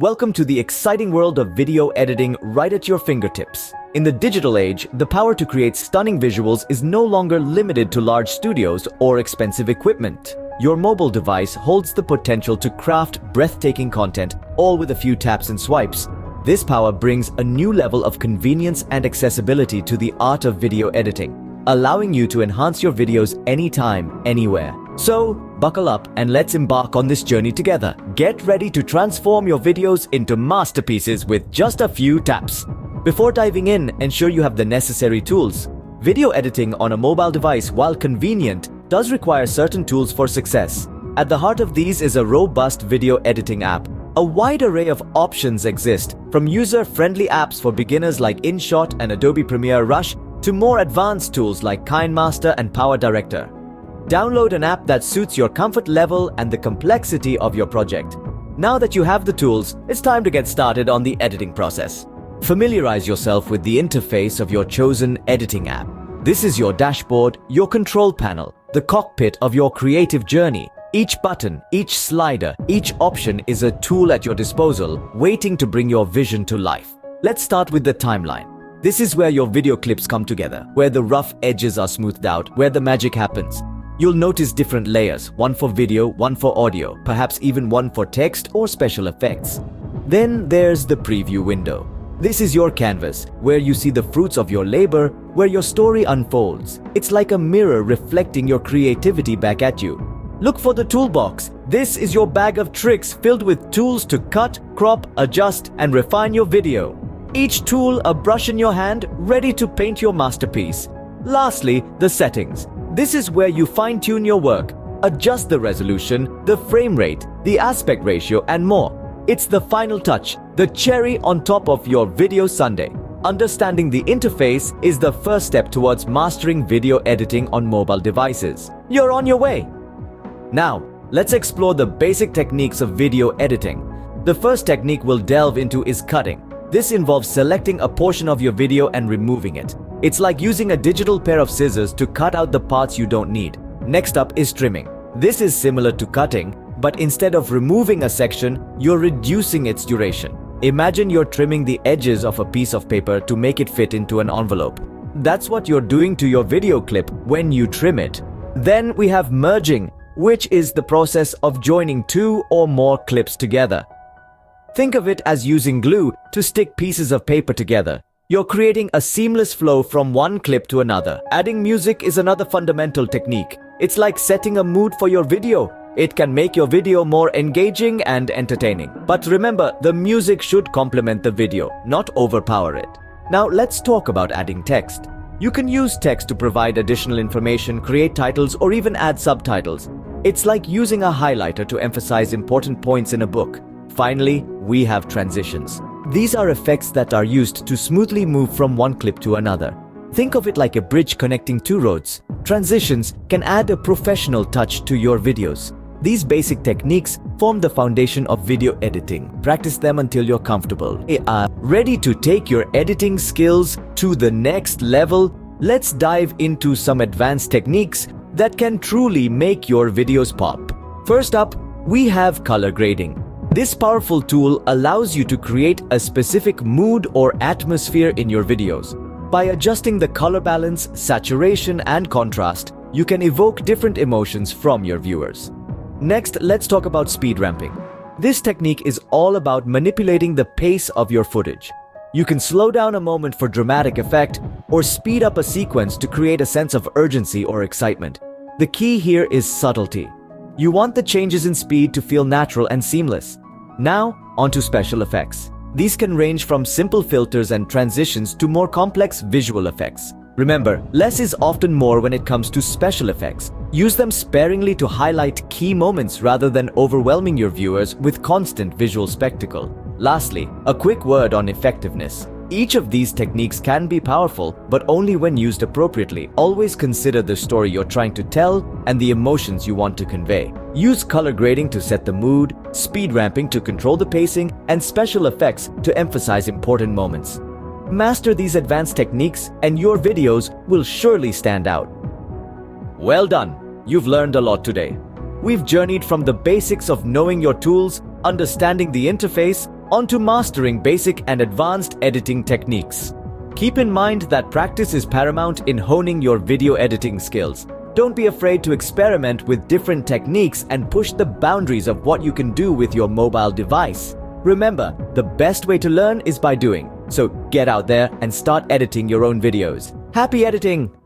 Welcome to the exciting world of video editing right at your fingertips. In the digital age, the power to create stunning visuals is no longer limited to large studios or expensive equipment. Your mobile device holds the potential to craft breathtaking content, all with a few taps and swipes. This power brings a new level of convenience and accessibility to the art of video editing, allowing you to enhance your videos anytime, anywhere. So, buckle up and let's embark on this journey together. Get ready to transform your videos into masterpieces with just a few taps. Before diving in, ensure you have the necessary tools. Video editing on a mobile device, while convenient, does require certain tools for success. At the heart of these is a robust video editing app. A wide array of options exist, from user-friendly apps for beginners like InShot and Adobe Premiere Rush to more advanced tools like KineMaster and PowerDirector. Download an app that suits your comfort level and the complexity of your project. Now that you have the tools, it's time to get started on the editing process. Familiarize yourself with the interface of your chosen editing app. This is your dashboard, your control panel, the cockpit of your creative journey. Each button, each slider, each option is a tool at your disposal, waiting to bring your vision to life. Let's start with the timeline. This is where your video clips come together, where the rough edges are smoothed out, where the magic happens. You'll notice different layers, one for video, one for audio, perhaps even one for text or special effects. Then there's the preview window. This is your canvas, where you see the fruits of your labor, where your story unfolds. It's like a mirror reflecting your creativity back at you. Look for the toolbox. This is your bag of tricks filled with tools to cut, crop, adjust, and refine your video. Each tool a brush in your hand, ready to paint your masterpiece. Lastly, the settings. This is where you fine-tune your work, adjust the resolution, the frame rate, the aspect ratio, and more. It's the final touch, the cherry on top of your video sundae. Understanding the interface is the first step towards mastering video editing on mobile devices. You're on your way. Now, let's explore the basic techniques of video editing. The first technique we'll delve into is cutting. This involves selecting a portion of your video and removing it. It's like using a digital pair of scissors to cut out the parts you don't need. Next up is trimming. This is similar to cutting, but instead of removing a section, you're reducing its duration. Imagine you're trimming the edges of a piece of paper to make it fit into an envelope. That's what you're doing to your video clip when you trim it. Then we have merging, which is the process of joining two or more clips together. Think of it as using glue to stick pieces of paper together. You're creating a seamless flow from one clip to another. Adding music is another fundamental technique. It's like setting a mood for your video. It can make your video more engaging and entertaining. But remember, the music should complement the video, not overpower it. Now let's talk about adding text. You can use text to provide additional information, create titles, or even add subtitles. It's like using a highlighter to emphasize important points in a book. Finally, we have transitions. These are effects that are used to smoothly move from one clip to another. Think of it like a bridge connecting two roads. Transitions can add a professional touch to your videos. These basic techniques form the foundation of video editing. Practice them until you're comfortable. Ready to take your editing skills to the next level? Let's dive into some advanced techniques that can truly make your videos pop. First up, we have color grading. This powerful tool allows you to create a specific mood or atmosphere in your videos. By adjusting the color balance, saturation, and contrast, you can evoke different emotions from your viewers. Next, let's talk about speed ramping. This technique is all about manipulating the pace of your footage. You can slow down a moment for dramatic effect or speed up a sequence to create a sense of urgency or excitement. The key here is subtlety. You want the changes in speed to feel natural and seamless. Now, onto special effects. These can range from simple filters and transitions to more complex visual effects. Remember, less is often more when it comes to special effects. Use them sparingly to highlight key moments rather than overwhelming your viewers with constant visual spectacle. Lastly, a quick word on effectiveness. Each of these techniques can be powerful, but only when used appropriately. Always consider the story you're trying to tell and the emotions you want to convey. Use color grading to set the mood, speed ramping to control the pacing, and special effects to emphasize important moments. Master these advanced techniques and your videos will surely stand out. Well done! You've learned a lot today. We've journeyed from the basics of knowing your tools, understanding the interface, On to mastering basic and advanced editing techniques. Keep in mind that practice is paramount in honing your video editing skills. Don't be afraid to experiment with different techniques and push the boundaries of what you can do with your mobile device. Remember, the best way to learn is by doing. So get out there and start editing your own videos. Happy editing!